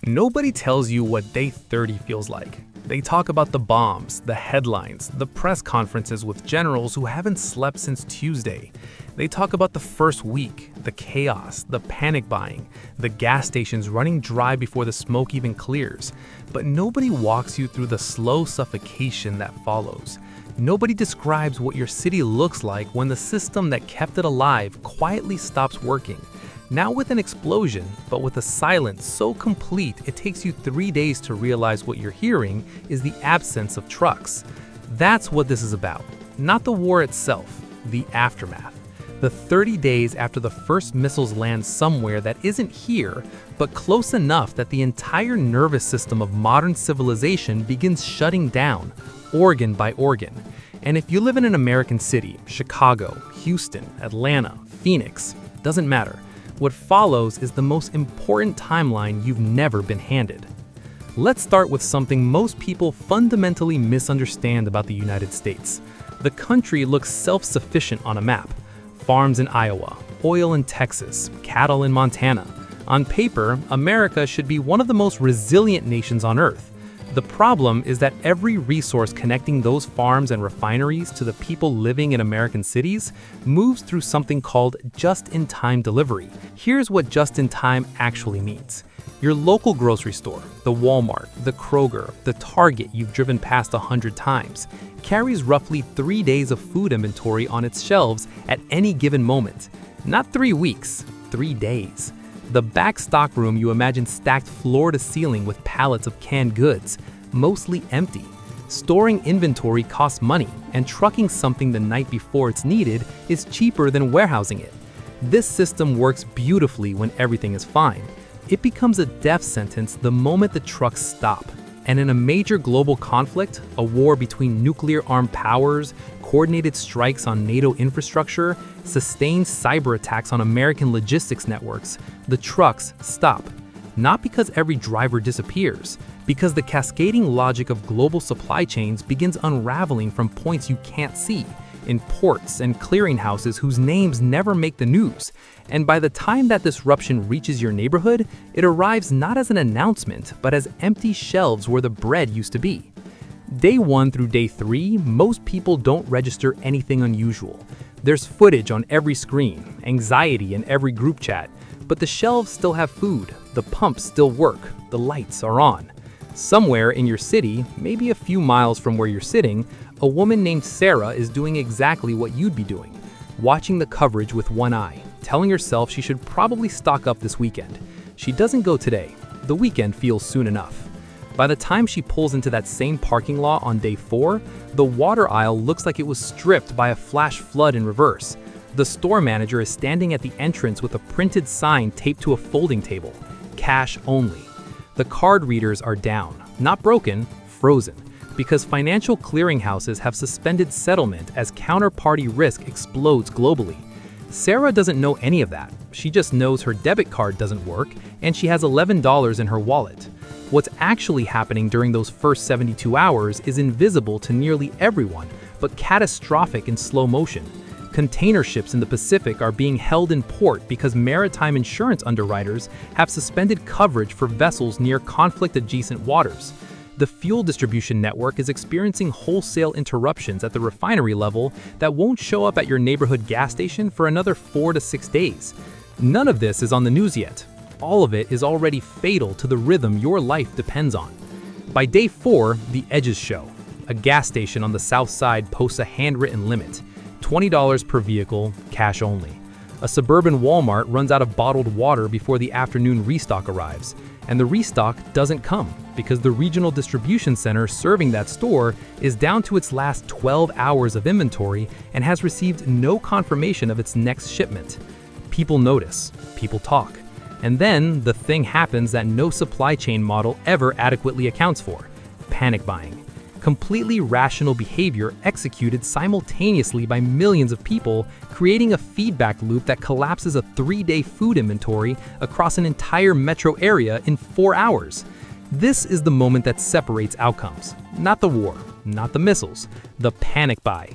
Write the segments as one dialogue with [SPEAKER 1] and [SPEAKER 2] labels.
[SPEAKER 1] Nobody tells you what day 30 feels like. They talk about the bombs, the headlines, the press conferences with generals who haven't slept since Tuesday. They talk about the first week, the chaos, the panic buying, the gas stations running dry before the smoke even clears. But nobody walks you through the slow suffocation that follows. Nobody describes what your city looks like when the system that kept it alive quietly stops working. Not with an explosion, but with a silence so complete it takes you 3 days to realize what you're hearing is the absence of trucks. That's what this is about. Not the war itself, the aftermath. The 30 days after the first missiles land somewhere that isn't here, but close enough that the entire nervous system of modern civilization begins shutting down, organ by organ. And if you live in an American city, Chicago, Houston, Atlanta, Phoenix, doesn't matter. What follows is the most important timeline you've never been handed. Let's start with something most people fundamentally misunderstand about the United States. The country looks self-sufficient on a map. Farms in Iowa, oil in Texas, cattle in Montana. On paper, America should be one of the most resilient nations on Earth. The problem is that every resource connecting those farms and refineries to the people living in American cities moves through something called just-in-time delivery. Here's what just-in-time actually means. Your local grocery store, the Walmart, the Kroger, the Target you've driven past 100 times, carries roughly 3 days of food inventory on its shelves at any given moment. Not 3 weeks, 3 days. The back stockroom you imagine stacked floor to ceiling with pallets of canned goods, mostly empty. Storing inventory costs money, and trucking something the night before it's needed is cheaper than warehousing it. This system works beautifully when everything is fine. It becomes a death sentence the moment the trucks stop. And in a major global conflict, a war between nuclear-armed powers, coordinated strikes on NATO infrastructure, sustained cyber attacks on American logistics networks, the trucks stop. Not because every driver disappears, because the cascading logic of global supply chains begins unraveling from points you can't see, in ports and clearinghouses whose names never make the news. And by the time that disruption reaches your neighborhood, it arrives not as an announcement, but as empty shelves where the bread used to be. Day 1 through day 3, most people don't register anything unusual. There's footage on every screen, anxiety in every group chat, but the shelves still have food, the pumps still work, the lights are on. Somewhere in your city, maybe a few miles from where you're sitting, a woman named Sarah is doing exactly what you'd be doing, watching the coverage with one eye, telling herself she should probably stock up this weekend. She doesn't go today. The weekend feels soon enough. By the time she pulls into that same parking lot on day 4, the water aisle looks like it was stripped by a flash flood in reverse. The store manager is standing at the entrance with a printed sign taped to a folding table. Cash only. The card readers are down, not broken, frozen, because financial clearinghouses have suspended settlement as counterparty risk explodes globally. Sarah doesn't know any of that. She just knows her debit card doesn't work and she has $11 in her wallet. What's actually happening during those first 72 hours is invisible to nearly everyone, but catastrophic in slow motion. Container ships in the Pacific are being held in port because maritime insurance underwriters have suspended coverage for vessels near conflict-adjacent waters. The fuel distribution network is experiencing wholesale interruptions at the refinery level that won't show up at your neighborhood gas station for another 4 to 6 days. None of this is on the news yet. All of it is already fatal to the rhythm your life depends on. By day 4, the edges show. A gas station on the south side posts a handwritten limit. $20 per vehicle, cash only. A suburban Walmart runs out of bottled water before the afternoon restock arrives. And the restock doesn't come because the regional distribution center serving that store is down to its last 12 hours of inventory and has received no confirmation of its next shipment. People notice, people talk. And then the thing happens that no supply chain model ever adequately accounts for: panic buying. Completely rational behavior executed simultaneously by millions of people, creating a feedback loop that collapses a 3-day food inventory across an entire metro area in 4 hours. This is the moment that separates outcomes. Not the war, not the missiles, the panic buy.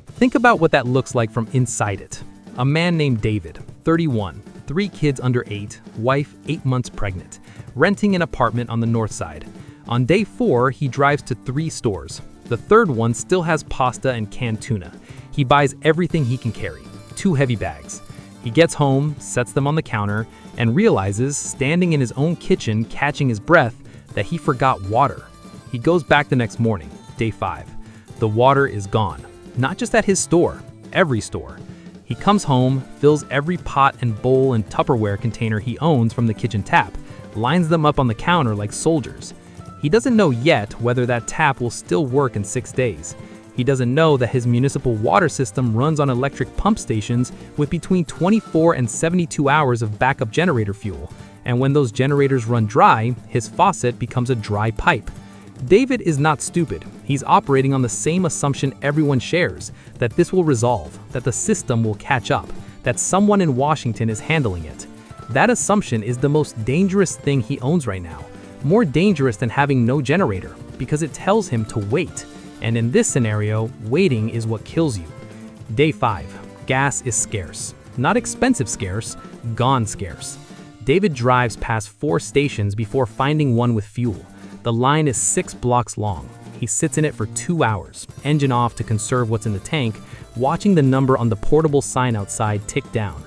[SPEAKER 1] Think about what that looks like from inside it. A man named David, 31, 3 kids under 8, wife 8 months pregnant, renting an apartment on the north side. On day 4, he drives to 3 stores. The third one still has pasta and canned tuna. He buys everything he can carry, 2 heavy bags. He gets home, sets them on the counter, and realizes, standing in his own kitchen catching his breath, that he forgot water. He goes back the next morning, day 5. The water is gone. Not just at his store, every store. He comes home, fills every pot and bowl and Tupperware container he owns from the kitchen tap, lines them up on the counter like soldiers. He doesn't know yet whether that tap will still work in 6 days. He doesn't know that his municipal water system runs on electric pump stations with between 24 and 72 hours of backup generator fuel, and when those generators run dry, his faucet becomes a dry pipe. David is not stupid. He's operating on the same assumption everyone shares, that this will resolve, that the system will catch up, that someone in Washington is handling it. That assumption is the most dangerous thing he owns right now. More dangerous than having no generator, because it tells him to wait. And in this scenario, waiting is what kills you. Day 5. Gas is scarce. Not expensive scarce, gone scarce. David drives past 4 stations before finding one with fuel. The line is 6 blocks long. He sits in it for 2 hours, engine off to conserve what's in the tank, watching the number on the portable sign outside tick down.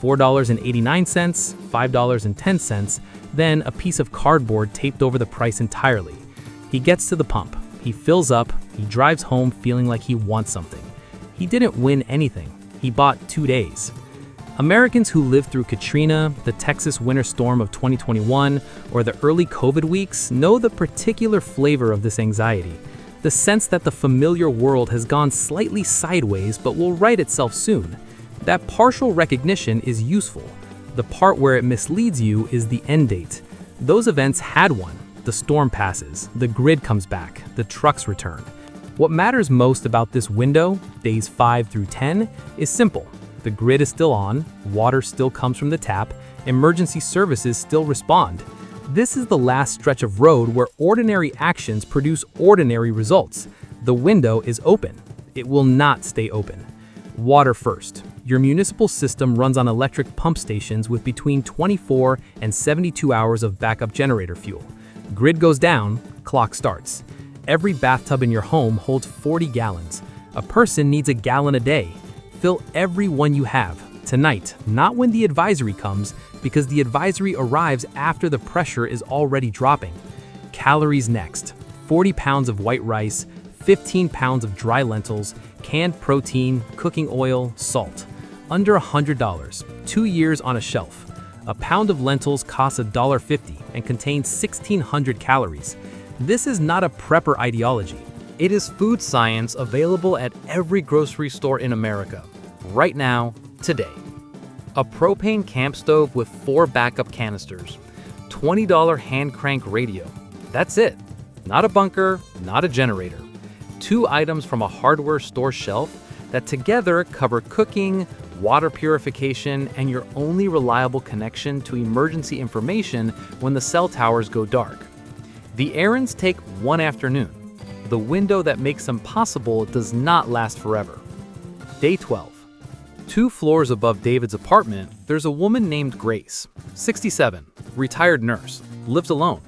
[SPEAKER 1] $4.89, $5.10, then a piece of cardboard taped over the price entirely. He gets to the pump. He fills up. He drives home feeling like he wants something. He didn't win anything. He bought 2 days. Americans who lived through Katrina, the Texas winter storm of 2021, or the early COVID weeks know the particular flavor of this anxiety. The sense that the familiar world has gone slightly sideways but will right itself soon. That partial recognition is useful. The part where it misleads you is the end date. Those events had one. The storm passes, the grid comes back, the trucks return. What matters most about this window, days 5 through 10, is simple. The grid is still on, water still comes from the tap, emergency services still respond. This is the last stretch of road where ordinary actions produce ordinary results. The window is open. It will not stay open. Water first. Your municipal system runs on electric pump stations with between 24 and 72 hours of backup generator fuel. Grid goes down, clock starts. Every bathtub in your home holds 40 gallons. A person needs a gallon a day. Fill every one you have, tonight, not when the advisory comes, because the advisory arrives after the pressure is already dropping. Calories next. 40 pounds of white rice, 15 pounds of dry lentils, canned protein, cooking oil, salt. Under $100, 2 years on a shelf. A pound of lentils costs $1.50 and contains 1,600 calories. This is not a prepper ideology. It is food science available at every grocery store in America, right now, today. A propane camp stove with 4 backup canisters, $20 hand crank radio. That's it. Not a bunker, not a generator. 2 items from a hardware store shelf that together cover cooking, water purification, and your only reliable connection to emergency information when the cell towers go dark. The errands take 1 afternoon. The window that makes them possible does not last forever. Day 12. 2 floors above David's apartment, there's a woman named Grace, 67, retired nurse, lives alone.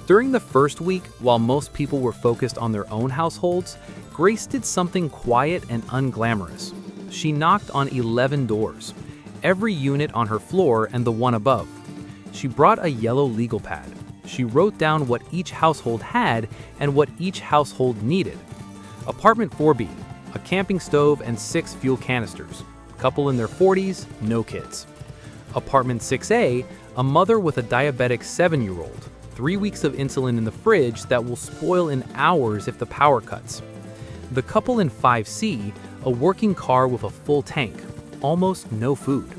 [SPEAKER 1] During the first week, while most people were focused on their own households, Grace did something quiet and unglamorous. She knocked on 11 doors, every unit on her floor and the one above. She brought a yellow legal pad. She wrote down what each household had and what each household needed. Apartment 4B, a camping stove and 6 fuel canisters. Couple in their 40s, no kids. Apartment 6A, a mother with a diabetic 7-year-old. 3 weeks of insulin in the fridge that will spoil in hours if the power cuts. The couple in 5C, a working car with a full tank, almost no food.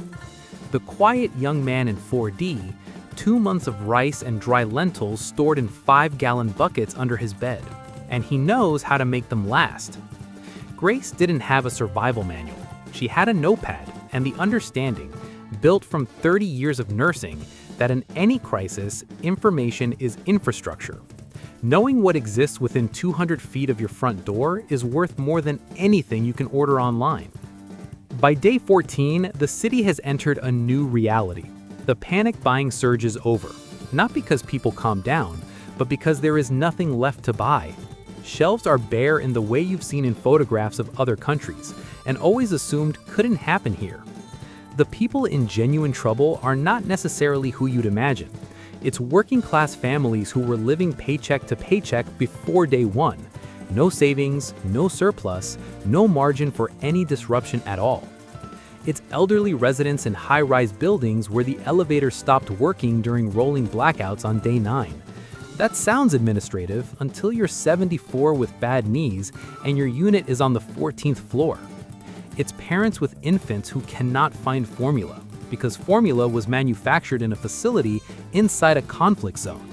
[SPEAKER 1] The quiet young man in 4D, 2 months of rice and dry lentils stored in 5-gallon buckets under his bed, and he knows how to make them last. Grace didn't have a survival manual. She had a notepad and the understanding, built from 30 years of nursing, that in any crisis, information is infrastructure. Knowing what exists within 200 feet of your front door is worth more than anything you can order online. By day 14, the city has entered a new reality. The panic buying surge is over. not because people calm down, but because there is nothing left to buy. Shelves are bare in the way you've seen in photographs of other countries, and always assumed couldn't happen here. The people in genuine trouble are not necessarily who you'd imagine. It's working-class families who were living paycheck to paycheck before day one. No savings, no surplus, no margin for any disruption at all. It's elderly residents in high-rise buildings where the elevator stopped working during rolling blackouts on day 9. That sounds administrative until you're 74 with bad knees and your unit is on the 14th floor. It's parents with infants who cannot find formula because formula was manufactured in a facility inside a conflict zone.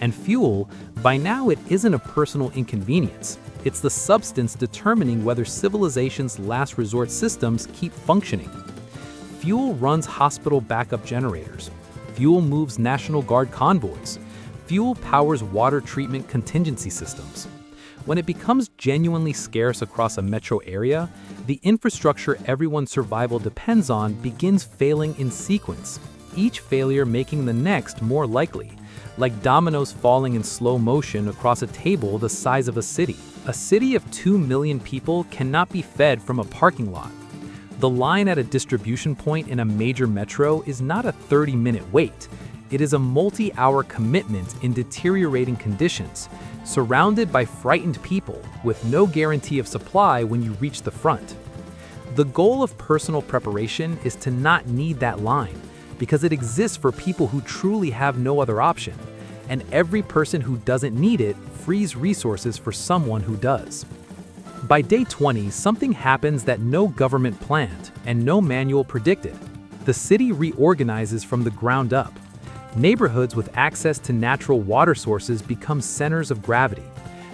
[SPEAKER 1] And fuel, by now it isn't a personal inconvenience. It's the substance determining whether civilization's last resort systems keep functioning. Fuel runs hospital backup generators. Fuel moves National Guard convoys. Fuel powers water treatment contingency systems. When it becomes genuinely scarce across a metro area, the infrastructure everyone's survival depends on begins failing in sequence, each failure making the next more likely, like dominoes falling in slow motion across a table the size of a city. A city of 2 million people cannot be fed from a parking lot. The line at a distribution point in a major metro is not a 30-minute wait. It is a multi-hour commitment in deteriorating conditions, surrounded by frightened people with no guarantee of supply when you reach the front. The goal of personal preparation is to not need that line, because it exists for people who truly have no other option, and every person who doesn't need it frees resources for someone who does. By day 20, something happens that no government planned and no manual predicted. The city reorganizes from the ground up. Neighborhoods with access to natural water sources become centers of gravity.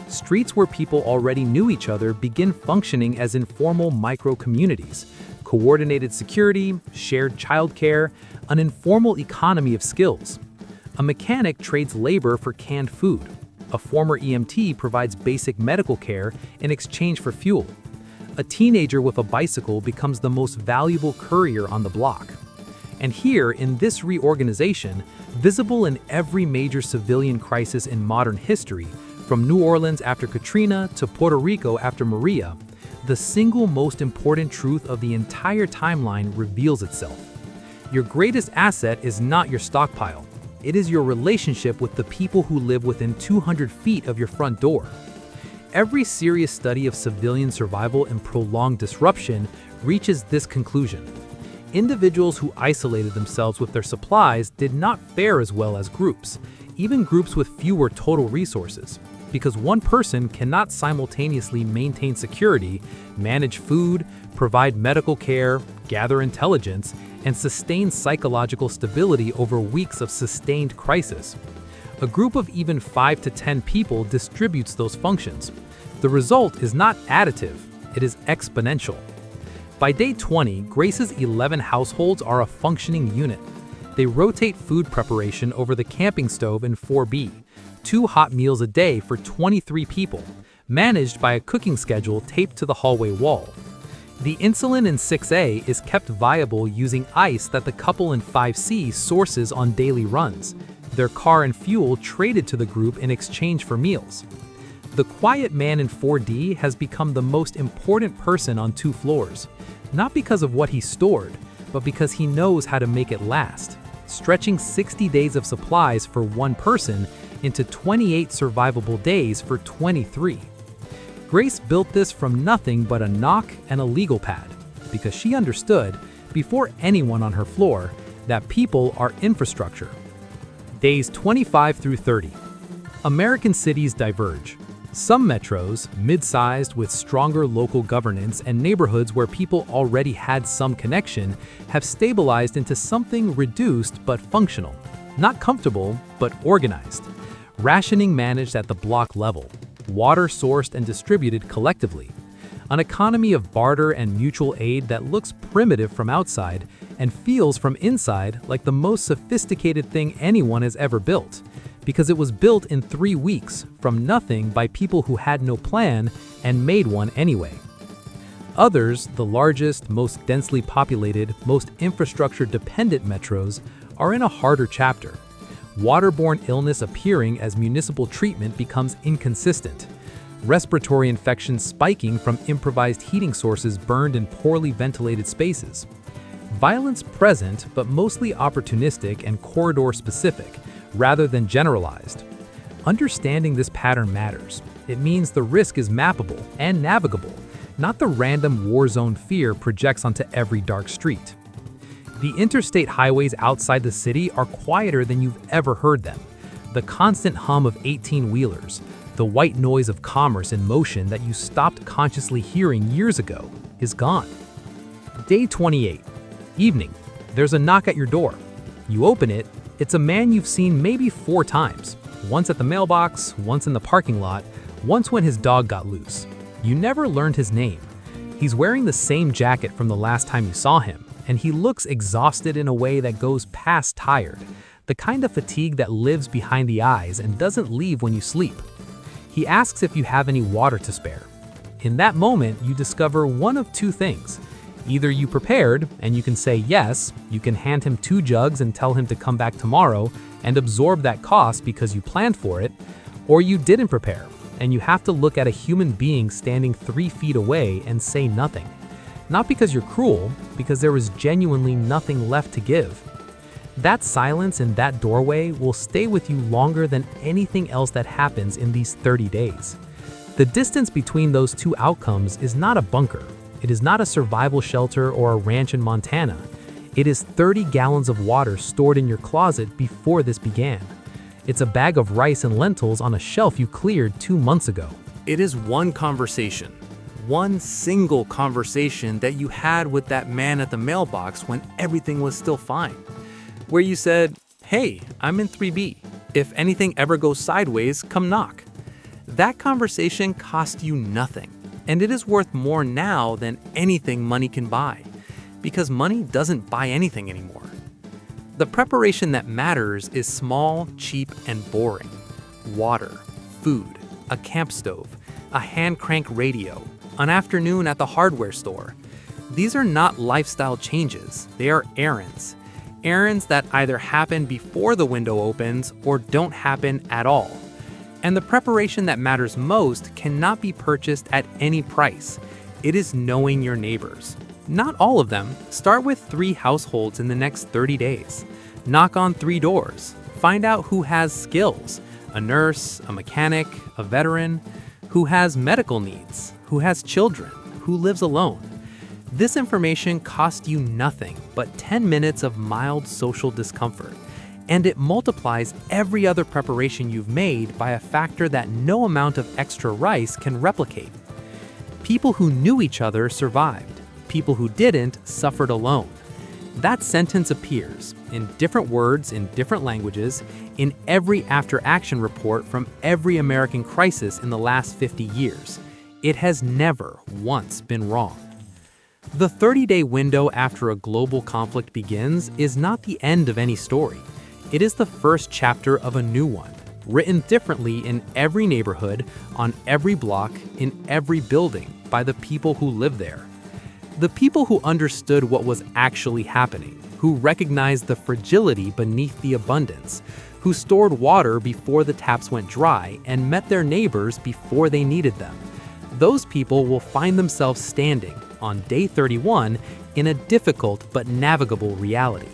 [SPEAKER 1] Streets where people already knew each other begin functioning as informal micro-communities. Coordinated security, shared childcare, an informal economy of skills. A mechanic trades labor for canned food. A former EMT provides basic medical care in exchange for fuel. A teenager with a bicycle becomes the most valuable courier on the block. And here, in this reorganization, visible in every major civilian crisis in modern history, from New Orleans after Katrina to Puerto Rico after Maria, the single most important truth of the entire timeline reveals itself. Your greatest asset is not your stockpile. It is your relationship with the people who live within 200 feet of your front door. Every serious study of civilian survival and prolonged disruption reaches this conclusion. Individuals who isolated themselves with their supplies did not fare as well as groups, even groups with fewer total resources, because one person cannot simultaneously maintain security, manage food, provide medical care, gather intelligence, and sustain psychological stability over weeks of sustained crisis. A group of even 5 to 10 people distributes those functions. The result is not additive, it is exponential. By day 20, Grace's 11 households are a functioning unit. They rotate food preparation over the camping stove in 4B, 2 hot meals a day for 23 people, managed by a cooking schedule taped to the hallway wall. The insulin in 6A is kept viable using ice that the couple in 5C sources on daily runs, their car and fuel traded to the group in exchange for meals. The quiet man in 4D has become the most important person on 2 floors, not because of what he stored, but because he knows how to make it last, stretching 60 days of supplies for one person into 28 survivable days for 23. Grace built this from nothing but a knock and a legal pad, because she understood, before anyone on her floor, that people are infrastructure. Days 25 through 30. American cities diverge. Some metros, mid-sized with stronger local governance and neighborhoods where people already had some connection, have stabilized into something reduced but functional. Not comfortable, but organized. Rationing managed at the block level. Water sourced and distributed collectively. An economy of barter and mutual aid that looks primitive from outside and feels from inside like the most sophisticated thing anyone has ever built, because it was built in 3 weeks from nothing by people who had no plan and made one anyway. Others, the largest, most densely populated, most infrastructure-dependent metros, are in a harder chapter. waterborne illness appearing as municipal treatment becomes inconsistent, respiratory infections spiking from improvised heating sources burned in poorly ventilated spaces, violence present but mostly opportunistic and corridor-specific rather than generalized. Understanding this pattern matters. It means the risk is mappable and navigable, not the random war zone fear projects onto every dark street. The interstate highways outside the city are quieter than you've ever heard them. The constant hum of 18-wheelers, the white noise of commerce in motion that you stopped consciously hearing years ago, is gone. Day 28. Evening. There's a knock at your door. You open it. It's a man you've seen maybe 4 times. Once at the mailbox, once in the parking lot, once when his dog got loose. You never learned his name. He's wearing the same jacket from the last time you saw him, and he looks exhausted in a way that goes past tired, the kind of fatigue that lives behind the eyes and doesn't leave when you sleep. He asks if you have any water to spare. In that moment, you discover one of 2 things. Either you prepared, and you can say yes, you can hand him 2 jugs and tell him to come back tomorrow and absorb that cost because you planned for it, or you didn't prepare, and you have to look at a human being standing 3 feet away and say nothing. Not because you're cruel, because there was genuinely nothing left to give. That silence in that doorway will stay with you longer than anything else that happens in these 30 days. The distance between those 2 outcomes is not a bunker. It is not a survival shelter or a ranch in Montana. It is 30 gallons of water stored in your closet before this began. It's a bag of rice and lentils on a shelf you cleared 2 months ago. It is one conversation, one single conversation that you had with that man at the mailbox when everything was still fine. Where you said, "Hey, I'm in 3B. If anything ever goes sideways, come knock." That conversation cost you nothing. And it is worth more now than anything money can buy, because money doesn't buy anything anymore. The preparation that matters is small, cheap, and boring. Water, food, a camp stove, a hand crank radio, an afternoon at the hardware store. These are not lifestyle changes, they are errands. Errands that either happen before the window opens or don't happen at all. And the preparation that matters most cannot be purchased at any price. It is knowing your neighbors. Not all of them. Start with 3 households in the next 30 days. Knock on 3 doors. Find out who has skills. A nurse, a mechanic, a veteran, who has medical needs, who has children, who lives alone. This information costs you nothing but 10 minutes of mild social discomfort. And it multiplies every other preparation you've made by a factor that no amount of extra rice can replicate. People who knew each other survived. People who didn't suffered alone. That sentence appears, in different words in different languages, in every after-action report from every American crisis in the last 50 years. It has never once been wrong. The 30-day window after a global conflict begins is not the end of any story. It is the first chapter of a new one, written differently in every neighborhood, on every block, in every building, by the people who live there. The people who understood what was actually happening, who recognized the fragility beneath the abundance, who stored water before the taps went dry and met their neighbors before they needed them. Those people will find themselves standing, on day 31, in a difficult but navigable reality.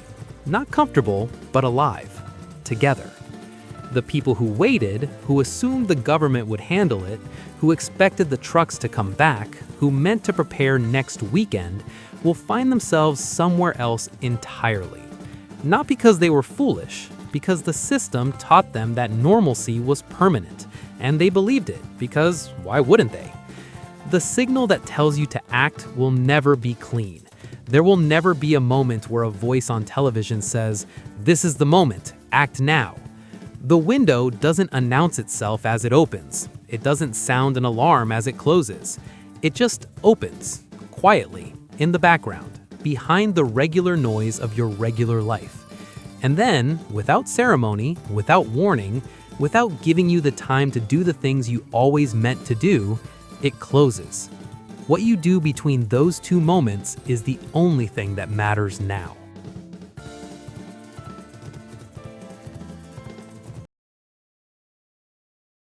[SPEAKER 1] Not comfortable, but alive. Together. The people who waited, who assumed the government would handle it, who expected the trucks to come back, who meant to prepare next weekend, will find themselves somewhere else entirely. Not because they were foolish, because the system taught them that normalcy was permanent, and they believed it, because why wouldn't they? The signal that tells you to act will never be clean. There will never be a moment where a voice on television says, "This is the moment, act now." The window doesn't announce itself as it opens. It doesn't sound an alarm as it closes. It just opens, quietly, in the background, behind the regular noise of your regular life. And then, without ceremony, without warning, without giving you the time to do the things you always meant to do, it closes. What you do between those 2 moments is the only thing that matters now.